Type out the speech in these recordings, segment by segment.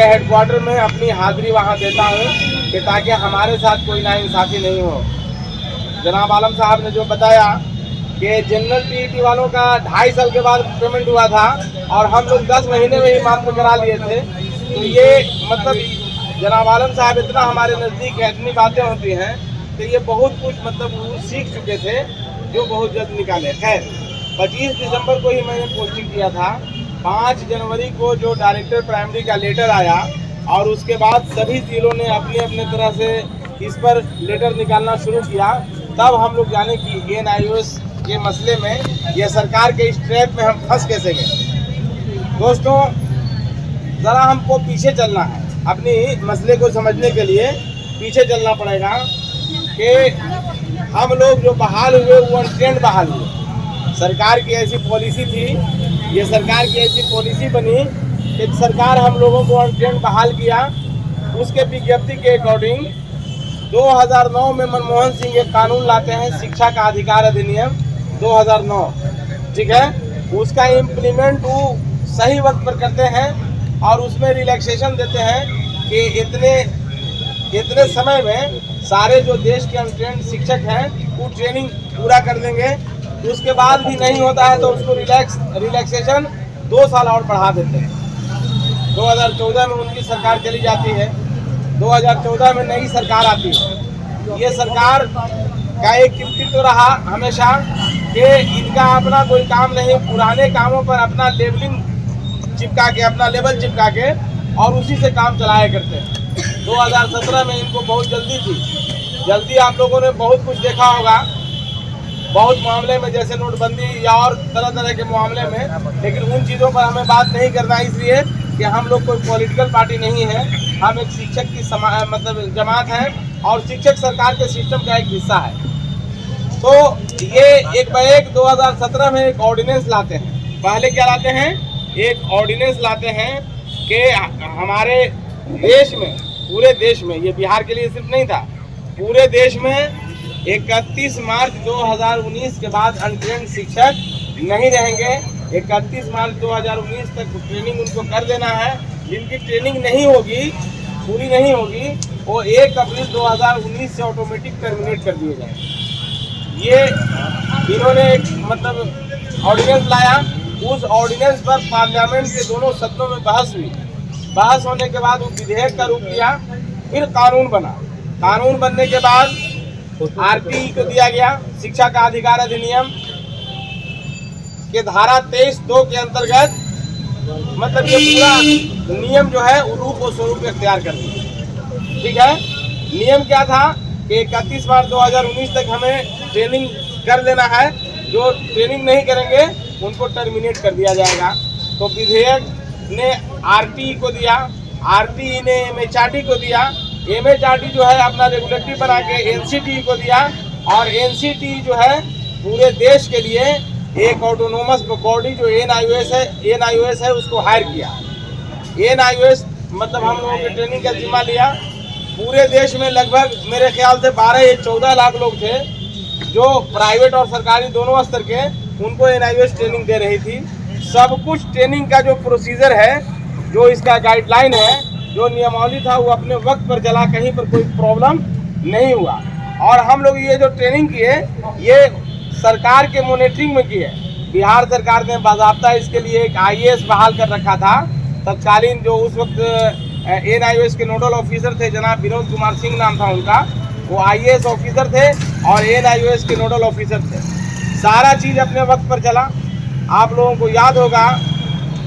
Headquarter में अपनी हाजिरी वहाँ देता हूँ कि ताकि हमारे साथ कोई नाइंसाफ़ी नहीं हो। जनाब आलम साहब ने जो बताया कि जनरल टीईटी वालों का 2.5 साल के बाद पेमेंट हुआ था और हम लोग 10 महीने में ही माफ़ करा लिए थे, तो ये मतलब जनाब आलम साहब इतना हमारे नज़दीक है, इतनी बातें होती हैं कि ये बहुत कुछ मतलब वो सीख चुके थे जो बहुत जल्द निकाले। खैर 25 दिसंबर को ही मैंने पोस्टिंग किया था। 5 जनवरी को जो डायरेक्टर प्राइमरी का लेटर आया और उसके बाद सभी जिलों ने अपने अपने तरह से इस पर लेटर निकालना शुरू किया, तब हम लोग जाने कि ANIOS के मसले में ये सरकार के इस ट्रैप में हम फंस कैसे गए। दोस्तों ज़रा हमको पीछे चलना है, अपनी मसले को समझने के लिए पीछे चलना पड़ेगा कि हम लोग जो बहाल हुए वो अनट्रेंड बहाल हुए। सरकार की ऐसी पॉलिसी थी, ये सरकार की ऐसी पॉलिसी बनी कि सरकार हम लोगों को अनट्रेंड बहाल किया। उसके विज्ञप्ति के अकॉर्डिंग 2009 में मनमोहन सिंह एक कानून लाते हैं, शिक्षा का अधिकार अधिनियम 2009, ठीक है। उसका इम्प्लीमेंट वो सही वक्त पर करते हैं और उसमें रिलैक्सेशन देते हैं कि इतने समय में सारे जो देश के अनट्रेंड शिक्षक हैं वो ट्रेनिंग पूरा कर देंगे। उसके बाद भी नहीं होता है तो उसको रिलैक्सेशन 2 साल और बढ़ा देते हैं। 2014 में उनकी सरकार चली जाती है, 2014 में नई सरकार आती है। ये सरकार का एक कृतित्व रहा हमेशा कि इनका अपना कोई काम नहीं, पुराने कामों पर अपना लेबलिंग चिपका के, अपना लेबल चिपका के और उसी से काम चलाया करते हैं। 2017 में इनको बहुत जल्दी आप लोगों ने बहुत कुछ देखा होगा, बहुत मामले में, जैसे नोटबंदी या और तरह तरह के मामले में, लेकिन उन चीज़ों पर हमें बात नहीं करना, इसलिए कि हम लोग कोई पॉलिटिकल पार्टी नहीं है। हम एक शिक्षक की मतलब जमात है और शिक्षक सरकार के सिस्टम का एक हिस्सा है। तो ये एक बार 2017 में एक ऑर्डिनेंस लाते हैं। पहले क्या लाते हैं? एक ऑर्डिनेंस लाते हैं कि हमारे देश में, पूरे देश में, ये बिहार के लिए सिर्फ नहीं था, पूरे देश में 31 मार्च 2019 के बाद अनट्रेंड शिक्षक नहीं रहेंगे। 31 मार्च 2019 तक ट्रेनिंग उनको कर देना है। जिनकी ट्रेनिंग नहीं होगी, पूरी नहीं होगी, वो 1 अप्रैल 2019 से ऑटोमेटिक टर्मिनेट कर दिए जाएंगे। ये इन्होंने एक मतलब ऑर्डिनेंस लाया। उस ऑर्डिनेंस पर पार्लियामेंट के दोनों सदनों में बहस हुई। बहस होने के बाद वो विधेयक का रूप लिया, फिर कानून बना। कानून बनने के बाद RTE को दिया गया, शिक्षा का अधिकार अधिनियम के धारा 23(2) के अंतर्गत मतलब ये पूरा नियम जो है वो रूप और स्वरूप अख्तियार कर दिया। ठीक है, नियम क्या था कि 31 मार्च 2019 तक हमें ट्रेनिंग कर देना है। जो ट्रेनिंग नहीं करेंगे उनको टर्मिनेट कर दिया जाएगा। तो विधेयक ने RTE को दिया, RTE ने MHRD को दिया, MHRD जो है अपना रेगुलेटरी बना के NCTE को दिया और NCTE जो है पूरे देश के लिए एक ऑटोनोमस बॉडी जो ANIOS है उसको हायर किया। ANIOS मतलब हम लोगों की ट्रेनिंग का जिम्मा लिया। पूरे देश में लगभग मेरे ख्याल से 12 या 14 लाख लोग थे जो प्राइवेट और सरकारी दोनों स्तर के, उनको ANIOS ट्रेनिंग दे रही थी। सब कुछ ट्रेनिंग का जो प्रोसीजर है, जो इसका गाइडलाइन है, जो नियमावली था, वो अपने वक्त पर चला, कहीं पर कोई प्रॉब्लम नहीं हुआ। और हम लोग ये जो ट्रेनिंग किए ये सरकार के मॉनिटरिंग में किए। बिहार सरकार ने बाज़ाब्ता इसके लिए एक IAS बहाल कर रखा था। तत्कालीन जो उस वक्त ANIOS के नोडल ऑफिसर थे, जनाब विनोद कुमार सिंह नाम था उनका, वो IAS ऑफिसर थे और ANIOS के नोडल ऑफिसर थे। सारा चीज़ अपने वक्त पर चला। आप लोगों को याद होगा,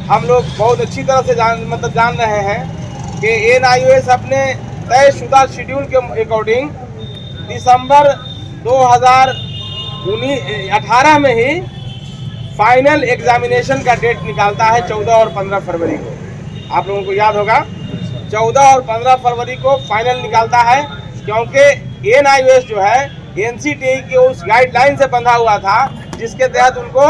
हम लोग बहुत अच्छी तरह से जान रहे हैं कि ANIOS अपने तयशुदा शेड्यूल के अकॉर्डिंग दिसंबर 2018 में ही फाइनल एग्जामिनेशन का डेट निकालता है 14 और 15 फरवरी को। आप लोगों को याद होगा 14 और 15 फरवरी को फाइनल निकालता है, क्योंकि ANIOS जो है NCTE के उस गाइडलाइन से बंधा हुआ था जिसके तहत उनको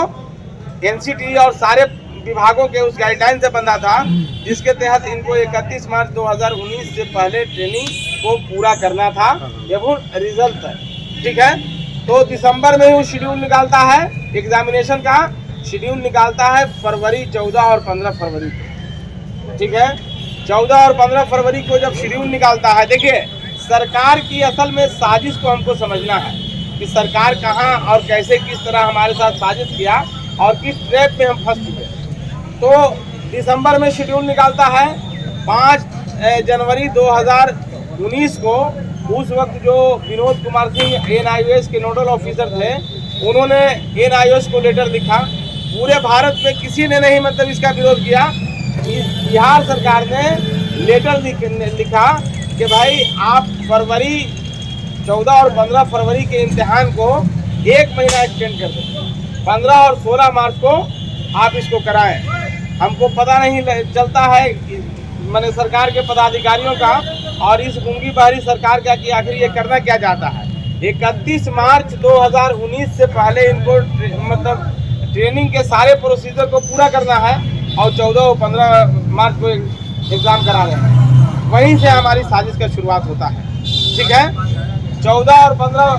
NCTE और सारे विभागों के उस गाइडलाइन से बंधा था, जिसके तहत इनको 31 मार्च 2019 से पहले ट्रेनिंग को पूरा करना था। ये वो रिजल्ट है। ठीक है, तो दिसंबर में वो शेड्यूल निकालता है, एग्जामिनेशन का शेड्यूल निकालता है फरवरी 14 और 15 फरवरी को। ठीक है, 14 और 15 फरवरी को जब शेड्यूल निकालता है, देखिए सरकार की असल में साजिश को हमको समझना है कि सरकार कहाँ और कैसे किस तरह हमारे साथ साजिश किया और किस ट्रैप में हम फंस चुके। तो दिसंबर में शेड्यूल निकालता है 5 जनवरी 2019 को। उस वक्त जो विनोद कुमार सिंह NIOS के नोडल ऑफिसर थे, उन्होंने NIOS को लेटर लिखा। पूरे भारत में किसी ने नहीं मतलब इसका विरोध किया। बिहार सरकार ने लेटर लिखा कि भाई आप फरवरी 14 और 15 फरवरी के इम्तिहान को 1 महीना एक्सटेंड कर दें, 15 और 16 मार्च को आप इसको कराएं। हमको पता नहीं चलता है मैंने सरकार के पदाधिकारियों का और इस गूंगी बहरी सरकार का कि आखिर ये करना क्या चाहता है। 31 मार्च 2019 से पहले इनको मतलब ट्रेनिंग के सारे प्रोसीजर को पूरा करना है और 14 और 15 मार्च को एग्ज़ाम करा रहे हैं। वहीं से हमारी साजिश का शुरुआत होता है। ठीक है, 14 और 15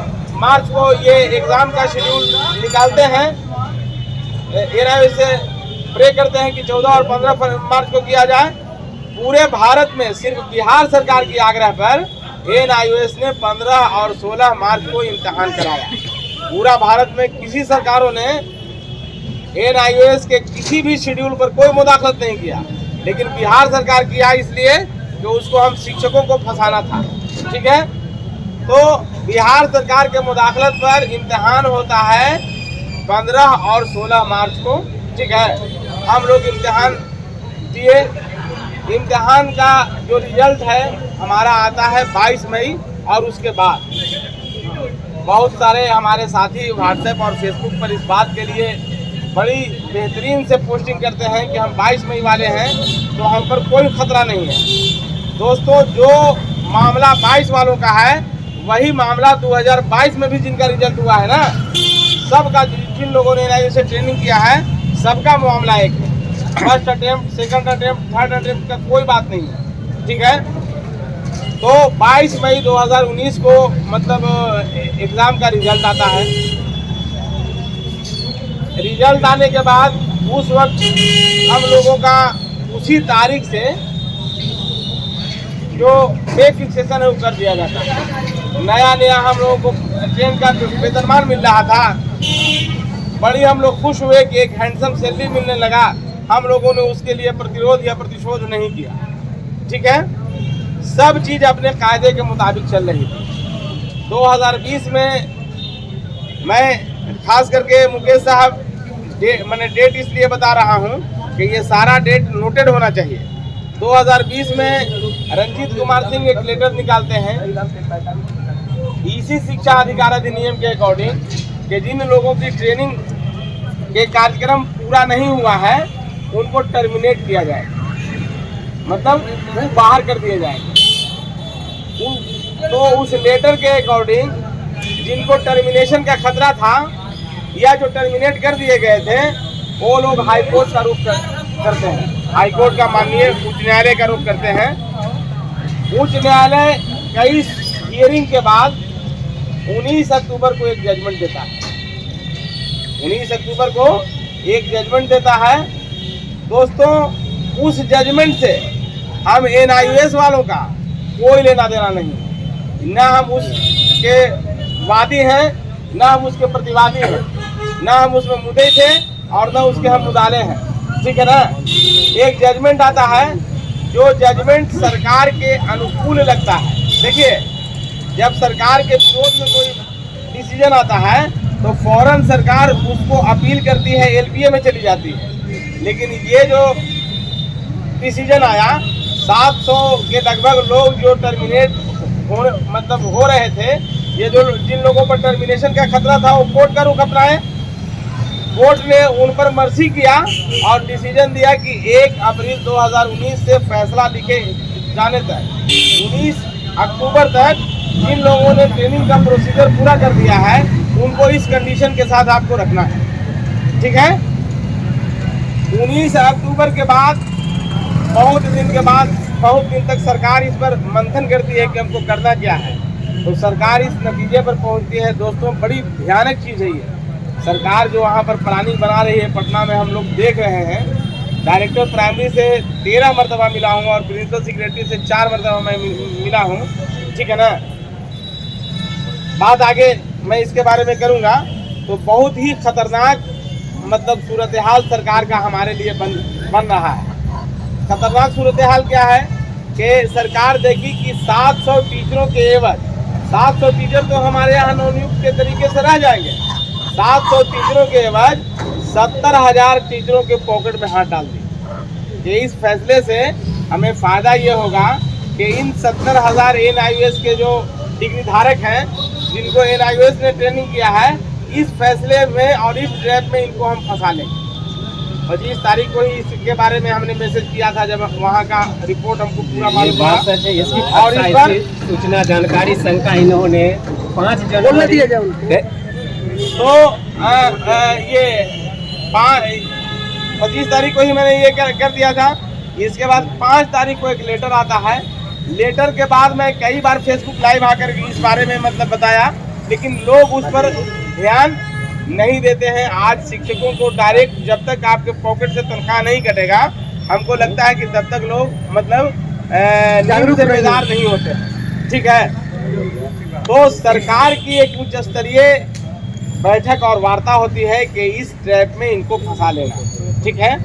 मार्च को ये एग्ज़ाम का शेड्यूल निकालते हैं। NIOS से प्रे करते हैं कि 14 और 15 मार्च को किया जाए। पूरे भारत में सिर्फ बिहार सरकार की आग्रह पर NIOS ने 15 और 16 मार्च को इम्तिहान कराया। पूरा भारत में किसी सरकारों ने NIOS के किसी भी शेड्यूल पर कोई मुदाखलत नहीं किया, लेकिन बिहार सरकार किया इसलिए कि उसको हम शिक्षकों को फंसाना था। ठीक है, तो बिहार सरकार के मुदाखलत पर इम्तिहान होता है 15 और 16 मार्च को। ठीक है, हम लोग इम्तिहान दिए। इम्तिहान का जो रिजल्ट है हमारा आता है 22 मई और उसके बाद बहुत सारे हमारे साथी व्हाट्सएप और फेसबुक पर इस बात के लिए बड़ी बेहतरीन से पोस्टिंग करते हैं कि हम 22 मई वाले हैं तो हम पर कोई खतरा नहीं है। दोस्तों, जो मामला 22 वालों का है वही मामला 2022 में भी जिनका रिजल्ट हुआ है ना, सबका जिन लोगों ने NIOS से ट्रेनिंग किया है सबका मामला एक है। First attempt, second attempt, third attempt का कोई बात नहीं है। ठीक है, तो 22 मई 2019 को मतलब एग्ज़ाम का रिजल्ट आता है। रिजल्ट आने के बाद उस वक्त हम लोगों का उसी तारीख से जो पे फिक्सेशन है वो कर दिया जाता है। नया हम लोगों को ट्रेन का वेतनमान मिल रहा था, बड़ी हम लोग खुश हुए कि एक हैंडसम सैलरी मिलने लगा। हम लोगों ने उसके लिए प्रतिरोध या प्रतिशोध नहीं किया। ठीक है, सब चीज़ अपने कायदे के मुताबिक चल रही थी। 2020 में मैं खास करके मुकेश साहब मैंने डेट इसलिए बता रहा हूँ कि ये सारा डेट नोटेड होना चाहिए। 2020 में रंजीत कुमार सिंह एक लेटर निकालते हैं इसी शिक्षा अधिकार अधिनियम के अकॉर्डिंग कि जिन लोगों की ट्रेनिंग के कार्यक्रम पूरा नहीं हुआ है उनको टर्मिनेट किया जाए, मतलब वो बाहर कर दिए जाएंगे। तो उस लेटर के अकॉर्डिंग जिनको टर्मिनेशन का खतरा था या जो टर्मिनेट कर दिए गए थे वो लोग हाई कोर्ट का रुख करते हैं। हाई कोर्ट का माननीय उच्च न्यायालय का रुख करते हैं। उच्च न्यायालय कई हियरिंग के बाद 19 अक्टूबर को एक जजमेंट देता है। 19 अक्टूबर को एक जजमेंट देता है। दोस्तों, उस जजमेंट से हम NIOS वालों का कोई लेना देना नहीं, ना हम उसके वादी हैं ना हम उसके प्रतिवादी हैं, ना हम उसमें मुद्दे थे और ना उसके हम मुदाले हैं। ठीक है ना, एक जजमेंट आता है जो जजमेंट सरकार के अनुकूल लगता है। देखिए, जब सरकार के विरोध में कोई डिसीजन आता है तो फौरन सरकार उसको अपील करती है, LPA में चली जाती है। लेकिन ये जो डिसीजन आया 700 के लगभग लोग जो टर्मिनेट हो रहे थे, ये जो जिन लोगों पर टर्मिनेशन का खतरा था वो कोर्ट का रुख अपनाए। कोर्ट ने उन पर मर्जी किया और डिसीजन दिया कि 1 अप्रैल 2019 से फैसला लिखे जाने तक 19 अक्टूबर तक जिन लोगों ने ट्रेनिंग का प्रोसीजर पूरा कर दिया है उनको इस कंडीशन के साथ आपको रखना है। ठीक है, 19 अक्टूबर के बाद बहुत दिन तक सरकार इस पर मंथन करती है कि हमको करना क्या है। तो सरकार इस नतीजे पर पहुंचती है। दोस्तों, बड़ी भयानक चीज़ है ये। सरकार जो वहाँ पर प्लानिंग बना रही है, पटना में हम लोग देख रहे हैं डायरेक्टर प्राइमरी से 13 मरतबा मिला हूँ और प्रिंसिपल सेक्रेटरी से 4 मरतबा मैं मिला हूँ, ठीक है ना। बात आगे मैं इसके बारे में करूँगा। तो बहुत ही खतरनाक मतलब सूरत हाल सरकार का हमारे लिए बन रहा है। खतरनाक सूरत हाल क्या है कि सरकार देखी कि 700 टीचरों के एवज, 700 टीचर तो हमारे यहाँ नवनियुक्त के तरीके से रह जाएंगे, 700 टीचरों के एवज 70,000 टीचरों के पॉकेट में हाथ डाल दी। कि इस फैसले से हमें फ़ायदा ये होगा कि इन 70,000 NIOS के जो डिग्री धारक हैं, जिनको NIOS ने ट्रेनिंग किया है, इस फैसले में और इस ट्रैप में इनको हम फंसा लेंगे। 25 तारीख को ही इसके बारे में हमने मैसेज किया था, जब वहाँ का रिपोर्ट हमको पूरा मालूम हुआ। और इस पर सूचना जानकारी शंका इन्होंने 5 जनवरी तो ये 25 तारीख को ही मैंने ये कर दिया था। इसके बाद 5 तारीख को एक लेटर आता है। लेटर के बाद मैं कई बार फेसबुक लाइव आकर इस बारे में मतलब बताया, लेकिन लोग उस पर ध्यान नहीं देते हैं। आज शिक्षकों को डायरेक्ट जब तक आपके पॉकेट से तनख्वाह नहीं कटेगा, हमको लगता है कि तब तक लोग मतलब जागरूक से बेदार नहीं होते, ठीक है। तो सरकार की एक उच्च स्तरीय बैठक और वार्ता होती है कि इस ट्रैप में इनको फंसा लेना, ठीक है।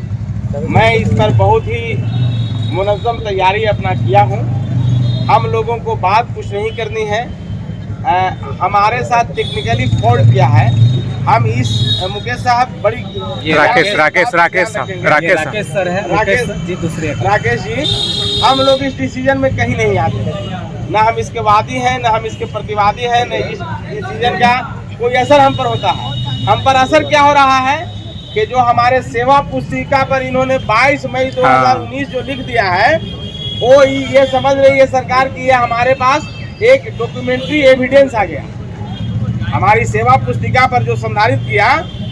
मैं इस पर बहुत ही मुनज़्ज़म तैयारी अपना किया हूँ। हम लोगों को बात कुछ नहीं करनी है। हमारे साथ टेक्निकली फॉल्ट किया है। हम इस मुकेश साहब बड़ी राकेश सर है, राकेश जी दूसरे राकेश जी, हम लोग इस डिसीजन में कहीं नहीं आते। ना हम इसके वादी हैं, ना हम इसके प्रतिवादी हैं, न इस डिसीजन का कोई असर हम पर होता है। हम पर असर क्या हो रहा है कि जो हमारे सेवा पुस्तिका पर इन्होंने 22 मई 2019 जो लिख दिया है, वो ये समझ रही है सरकार की ये हमारे पास एक डॉक्यूमेंट्री एविडेंस आ गया। हमारी सेवा पुस्तिका पर जो संधारित किया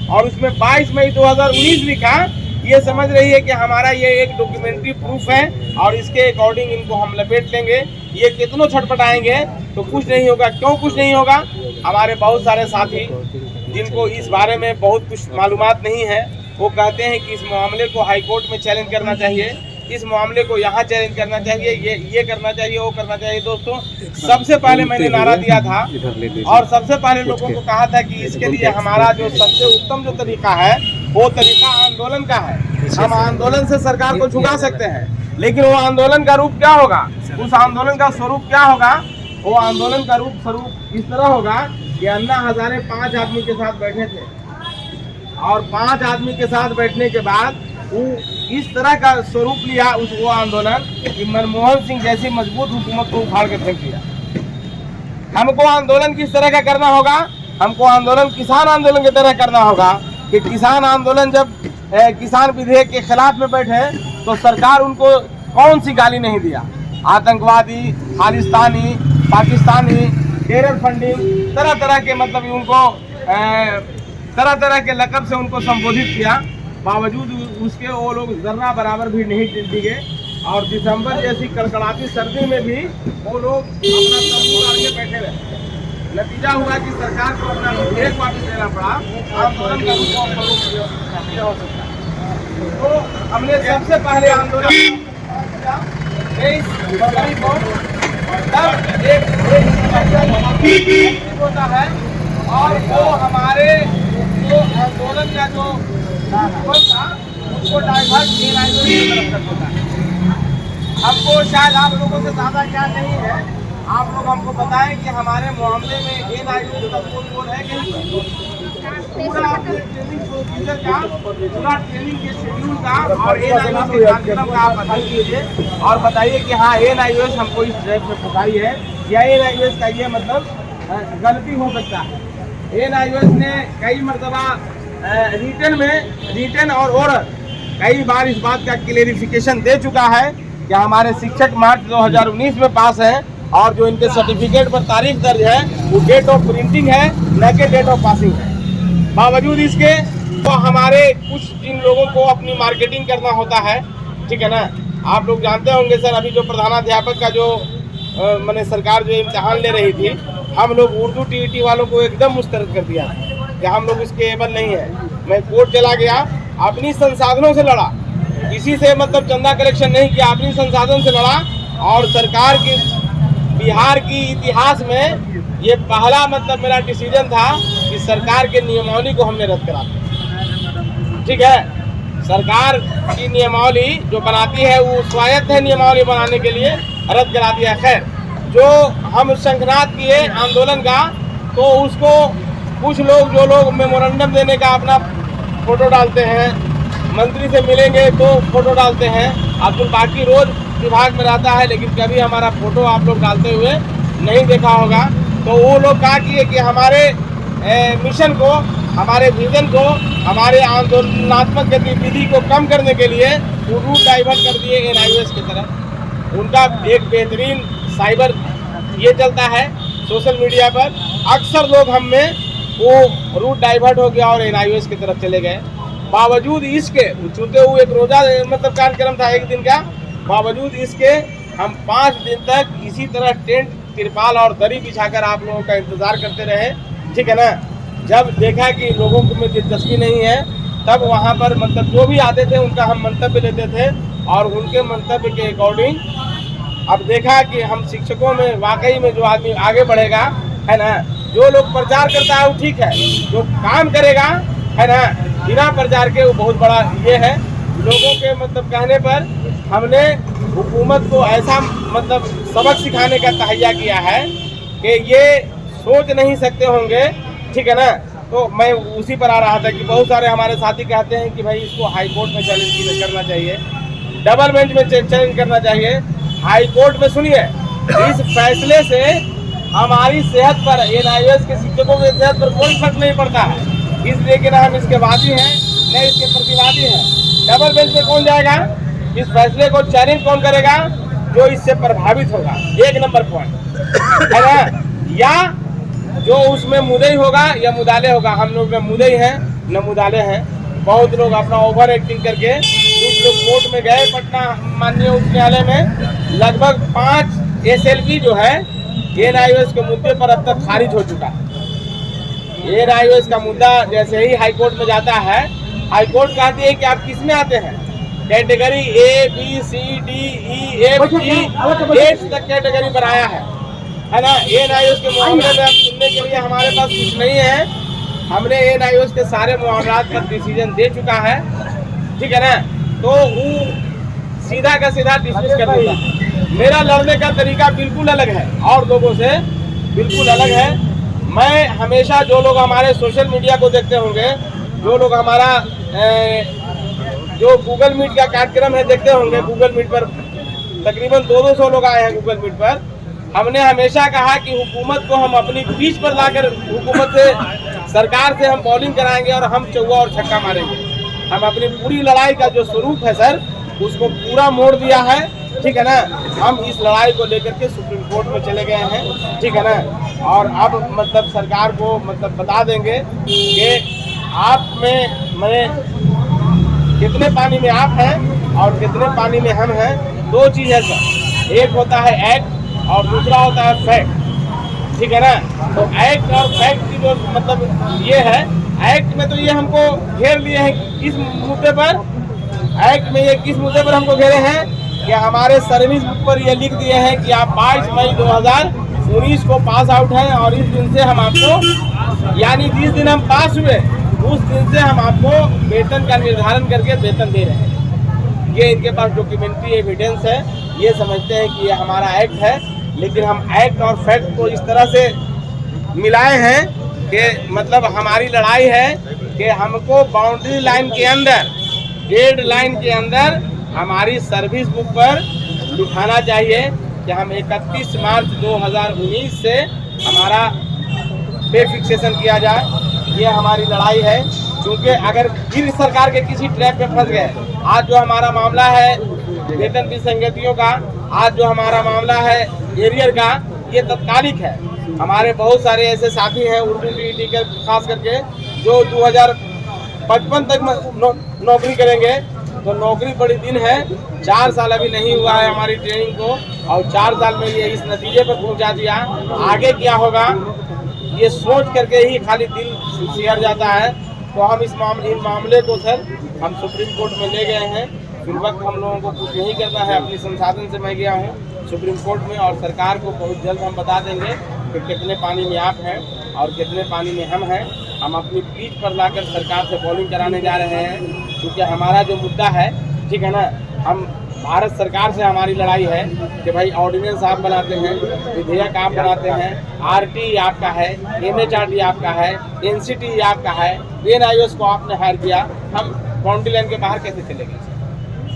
और उसमें 22 मई 2019 लिखा, ये समझ रही है कि हमारा ये एक डॉक्यूमेंट्री प्रूफ है और इसके अकॉर्डिंग इनको हम लपेट लेंगे। ये कितनों छटपटाएंगे तो कुछ नहीं होगा। क्यों कुछ नहीं होगा? हमारे बहुत सारे साथी जिनको इस बारे में बहुत कुछ मालूमात नहीं है, वो कहते हैं कि इस मामले को हाई कोर्ट में चैलेंज करना चाहिए, इस मामले को यहाँ चैलेंज करना चाहिए, ये करना चाहिए, वो करना चाहिए। दोस्तों, सबसे पहले मैंने नारा दिया था और सबसे पहले लोगों को कहा था कि इसके लिए हमारा जो सबसे उत्तम जो तरीका है, वो तरीका आंदोलन का है। हम आंदोलन से सरकार को झुका सकते हैं, लेकिन वो आंदोलन का रूप क्या होगा, उस आंदोलन का स्वरूप क्या होगा? वो आंदोलन का स्वरूप इस तरह होगा कि अन्ना हजारे 5 आदमी के साथ बैठे थे और 5 आदमी के साथ बैठने के बाद वो इस तरह का स्वरूप लिया वो आंदोलन कि मनमोहन सिंह जैसी मजबूत हुकूमत को उखाड़ के फेंक दिया। हमको आंदोलन किस तरह का करना होगा? हमको आंदोलन किसान आंदोलन की तरह करना होगा कि किसान आंदोलन जब किसान विधेयक के खिलाफ में बैठे तो सरकार उनको कौन सी गाली नहीं दिया, आतंकवादी, खालिस्तानी, पाकिस्तानी, टेरर फंडिंग, तरह तरह के मतलब उनको तरह तरह के लक़ब से उनको संबोधित किया। बावजूद उसके वो लोग जर्रा बराबर भी नहीं टिके और दिसंबर जैसी कड़कड़ाती सर्दी में भी वो लोग अपना तंबू डाल के बैठे रहे। नतीजा हुआ कि सरकार को अपना विधेयक वापस लेना पड़ा। आंदोलन का रूप हो सकता है। तो हमने सबसे पहले आंदोलन 23 फरवरी को तब एक होता है और वो हमारे जो आंदोलन का जो था उसको डाइवर्ट होता है। हमको शायद आप लोगों से ज़्यादा क्या नहीं है, आप लोग हमको बताएं कि हमारे मामले में NIOS का कोई रोल है कि पूरा ट्रेनिंग प्रोसीजर का, पूरा ट्रेनिंग के शेड्यूल का और NIOS के कार्यक्रम का आप बता दीजिए और बताइए कि हाँ NIOS हमको इस ट्रैप में फंसाई है या NIOS का ये मतलब गलती हो सकता है। NIOS ने कई मरतबा रिटर्न और ऑर्डर कई बार इस बात का क्लेरिफिकेशन दे चुका है कि हमारे शिक्षक मार्च 2019 में पास हैं और जो इनके सर्टिफिकेट पर तारीख दर्ज है वो डेट ऑफ प्रिंटिंग है, न कि डेट ऑफ पासिंग है। बावजूद इसके तो हमारे कुछ जिन लोगों को अपनी मार्केटिंग करना होता है, ठीक है ना। आप लोग जानते होंगे सर, अभी जो प्रधानाध्यापक का जो मैंने सरकार जो इम्तिहान ले रही थी, हम लोग उर्दू TET वालों को एकदम मुस्तरद कर दिया कि हम लोग इसके एबल नहीं है। मैं कोर्ट चला गया, अपनी संसाधनों से लड़ा किसी से मतलब चंदा कलेक्शन नहीं किया, अपनी संसाधन से लड़ा। और सरकार की बिहार की इतिहास में ये पहला मतलब मेरा डिसीजन था कि सरकार के नियमावली को हमने रद्द करा दिया। ठीक है, सरकार की नियमावली जो बनाती है वो स्वायत्त है नियमावली बनाने के लिए, रद्द करा दिया। खैर, जो हम शंखनाद किए आंदोलन का, तो उसको कुछ लोग जो लोग मेमोरेंडम देने का अपना फोटो डालते हैं, मंत्री से मिलेंगे तो फोटो डालते हैं। अब्दुल बाकी रोज विभाग में रहता है, लेकिन कभी हमारा फोटो आप लोग डालते हुए नहीं देखा होगा। तो वो लोग क्या किए कि हमारे मिशन को, हमारे विजन को, हमारे आंदोलनात्मक गतिविधि को कम करने के लिए वो रूट डाइवर्ट कर दिए NIOS की तरफ। उनका एक बेहतरीन साइबर ये चलता है सोशल मीडिया पर, अक्सर लोग हम में वो रूट डाइवर्ट हो गया और NIOS की तरफ चले गए। बावजूद इसके, चूंकि वो एक रोजा मतलब कार्यक्रम था एक दिन का, बावजूद इसके हम 5 दिन तक इसी तरह टेंट, तिरपाल और दरी बिछाकर आप लोगों का इंतजार करते रहे। ठीक है ना, जब देखा कि लोगों को में दिलचस्पी नहीं है, तब वहाँ पर मतलब जो भी आते थे उनका हम मंतव्य लेते थे और उनके मंतव्य के अकॉर्डिंग अब देखा कि हम शिक्षकों में वाकई में जो आदमी आगे बढ़ेगा, है ना, जो लोग प्रचार करता है वो ठीक है, जो काम करेगा, है ना, बिना प्रचार के वो बहुत बड़ा ये है। लोगों के मतलब कहने पर हमने हुकूमत को ऐसा मतलब सबक सिखाने का तहैया किया है कि ये सोच नहीं सकते होंगे। ठीक है ना, तो मैं उसी पर आ रहा था कि बहुत सारे हमारे साथी कहते हैं कि भाई इसको हाई कोर्ट में चैलेंज करना चाहिए, डबल बेंच में चैलेंज करना चाहिए। हाई कोर्ट में सुनिए, इस फैसले से हमारी सेहत पर, NIOS के शिक्षकों की सेहत पर कोई फर्क नहीं पड़ता है, इसलिए कि ना हम इसके वादी हैं न इसके प्रतिवादी हैं। डबल बेंच में कौन जाएगा? इस फैसले को चैलेंज कौन करेगा? जो इससे प्रभावित होगा, 1 नंबर पॉइंट, है ना, या जो उसमें मुद्दई होगा या मुदाले होगा। हम लोग न मुद्दई हैं न मुदाले हैं। बहुत लोग अपना ओवर एक्टिंग करके कुछ लोग कोर्ट में गए, पटना माननीय उच्च न्यायालय में लगभग 5 SLP जो है NIOS के मुद्दे पर अब तक खारिज हो चुका है। NIOS का मुद्दा जैसे ही हाई कोर्ट में जाता है, हाई कोर्ट कहती है कि आप किस में आते हैं, category A, B, C, D, E, F, G, H तक कैटेगरी बनाया है ना। NIOS के मामले में अब सुनने के लिए हमारे पास कुछ नहीं है। हमने NIOS के सारे मामलात पर डिसीजन दे चुका है। ठीक है ना, तो वो सीधा का सीधा डिसमिस कर देता है। मेरा लड़ने का तरीका बिल्कुल अलग है और लोगों से बिल्कुल अलग है। मैं हमेशा, जो लोग हमारे सोशल मीडिया को देखते होंगे, जो लोग हमारा जो गूगल मीट का कार्यक्रम है देखते होंगे, गूगल मीट पर तकरीबन 200 लोग आए हैं गूगल मीट पर। हमने हमेशा कहा कि हुकूमत को हम अपनी पीठ पर लाकर हुकूमत से, सरकार से हम बॉलिंग कराएंगे और हम चौवा और छक्का मारेंगे। हम अपनी पूरी लड़ाई का जो स्वरूप है सर, उसको पूरा मोड़ दिया है। ठीक है ना, हम इस लड़ाई को लेकर के सुप्रीम कोर्ट में चले गए हैं। ठीक है ना, और अब मतलब सरकार को मतलब बता देंगे कि आप में मैं कितने पानी में आप हैं और कितने पानी में हम हैं। 2 चीज़ है सर, एक होता है एक्ट और दूसरा होता है फैक्ट। ठीक है ना, तो एक्ट और फैक्ट की जो मतलब ये है, एक्ट में तो ये हमको घेर लिए हैं किस मुद्दे पर, एक्ट में ये किस मुद्दे पर हमको घेरे हैं कि हमारे सर्विस बुक पर ये लिख दिए हैं कि आप 22 मई 2019 को पास आउट हैं और इस दिन से हम आपको, यानी जिस दिन हम पास हुए उस दिन से हम आपको वेतन का निर्धारण करके वेतन दे रहे हैं। ये इनके पास डॉक्यूमेंट्री एविडेंस है, ये समझते हैं कि ये हमारा एक्ट है। लेकिन हम एक्ट और फैक्ट को इस तरह से मिलाए हैं कि मतलब हमारी लड़ाई है कि हमको बाउंड्री लाइन के अंदर, डेड लाइन के अंदर हमारी सर्विस बुक पर लिखाना चाहिए कि हम 31 मार्च 2019 से हमारा पे फिक्सेशन किया जाए। ये हमारी लड़ाई है। क्योंकि अगर फिर सरकार के किसी ट्रैप में फंस गए, आज जो हमारा मामला है वेतन विसंगतियों का, आज जो हमारा मामला है एरियर का, ये तत्कालिक है। हमारे बहुत सारे ऐसे साथी हैं उर्दू टीटी के खास करके जो 2055 तक नौकरी करेंगे। तो नौकरी बड़ी दिन है, 4 साल अभी नहीं हुआ है हमारी ट्रेनिंग को और 4 साल में ये इस नतीजे पर पहुंचा दिया। आगे क्या होगा ये सोच करके ही खाली दिल सिहर जाता है। तो हम इन मामले को सर हम सुप्रीम कोर्ट में ले गए हैं फिर वक्त हम लोगों को कुछ नहीं करना है। अपनी संसाधन से मैं गया हूँ सुप्रीम कोर्ट में और सरकार को बहुत जल्द हम बता देंगे कि कितने पानी में आप हैं और कितने पानी में हम हैं। हम अपनी पीठ पर लाकर सरकार से बॉलिंग कराने जा रहे हैं, क्योंकि हमारा जो मुद्दा है, ठीक है ना, हम भारत सरकार से हमारी लड़ाई है कि भाई ऑर्डिनेंस आप बनाते हैं, विधेयक आप बनाते हैं, आरटी आपका है, एमएचआरडी आपका है, एनसीटी आपका है, एनआईओएस को आपने हायर किया, हम बाउंड्री लाइन के बाहर कैसे चलेंगे?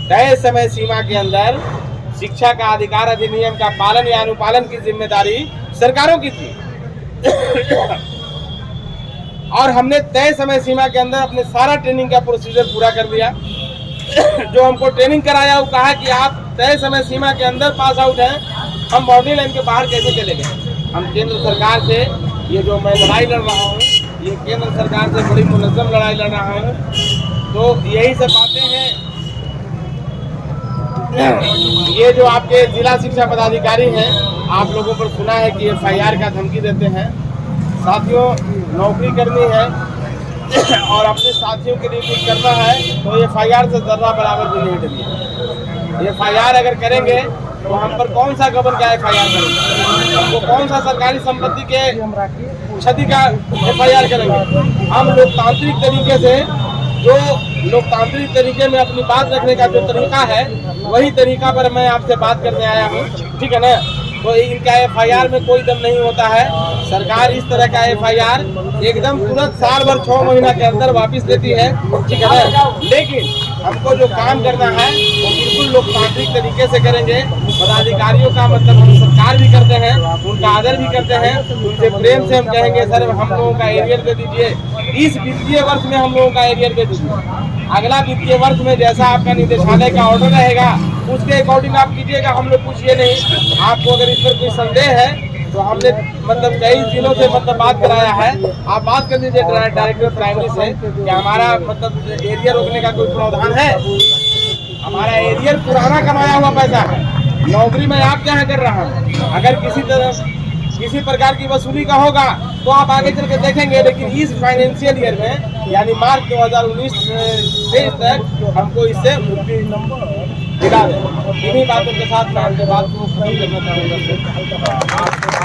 तय समय सीमा के अंदर शिक्षा का अधिकार अधिनियम का पालन या अनुपालन की जिम्मेदारी सरकारों की थी और हमने तय समय सीमा के अंदर अपने सारा ट्रेनिंग का प्रोसीजर पूरा कर दिया। जो हमको ट्रेनिंग कराया वो कहा कि आप तय समय सीमा के अंदर पास आउट हैं, हम बाउंड्री लाइन के बाहर कैसे चले गए? हम केंद्र सरकार से ये जो मैं लड़ाई लड़ रहा हूँ, ये केंद्र सरकार से बड़ी मुनज़्ज़म लड़ाई लड़ रहा हूँ। तो यही सब बातें हैं। ये जो आपके जिला शिक्षा पदाधिकारी हैं, आप लोगों पर सुना है कि FIR का धमकी देते हैं। साथियों, नौकरी करनी है और अपने साथियों के लिए कुछ करना है तो FIR से जर्रा बराबर भी नहीं डरिए। FIR अगर करेंगे तो हम पर कौन सा गबन का FIR करेंगे? हमको कौन सा सरकारी संपत्ति के क्षति का FIR करेंगे? हम लोकतांत्रिक तरीके से, जो लोकतांत्रिक तरीके में अपनी बात रखने का जो तरीका है, वही तरीका पर मैं आपसे बात करने आया हूँ, ठीक है ना। तो इनका FIR में कोई दम नहीं होता है। सरकार इस तरह का FIR एकदम तुरंत साल भर 6 महीना के अंदर वापस देती है, ठीक है ना। लेकिन हमको जो काम करना है वो बिल्कुल लोकतांत्रिक तरीके से करेंगे। पदाधिकारियों का मतलब हम सत्कार भी करते हैं, उनका आदर भी करते हैं, उनसे प्रेम से हम कहेंगे सर हम लोगों का एरियर दे दीजिए, इस वित्तीय वर्ष में हम लोगों का एरियर दे दीजिए। अगला वित्तीय वर्ष में जैसा आपका निदेशालय का ऑर्डर रहेगा उसके अकॉर्डिंग आप कीजिएगा, हम लोग कुछ ये नहीं। आपको अगर इस पर कोई संदेह है तो हमने मतलब कई जिलों से मतलब बात कराया है, आप बात कर लीजिए डायरेक्टर प्राइमरी से कि हमारा मतलब एरियर रोकने का कोई प्रावधान है। हमारा एरियर पुराना कमाया हुआ पैसा है, नौकरी में आप क्या कर रहा हूँ। अगर किसी प्रकार की वसूली का होगा तो आप आगे चल के देखेंगे, लेकिन इस फाइनेंशियल ईयर में यानी मार्च 2019 से तक हमको इससे मुक्ति दिला दें। इन्हीं बातों के साथ मैं आपके बात को खत्म करना चाहूँगा।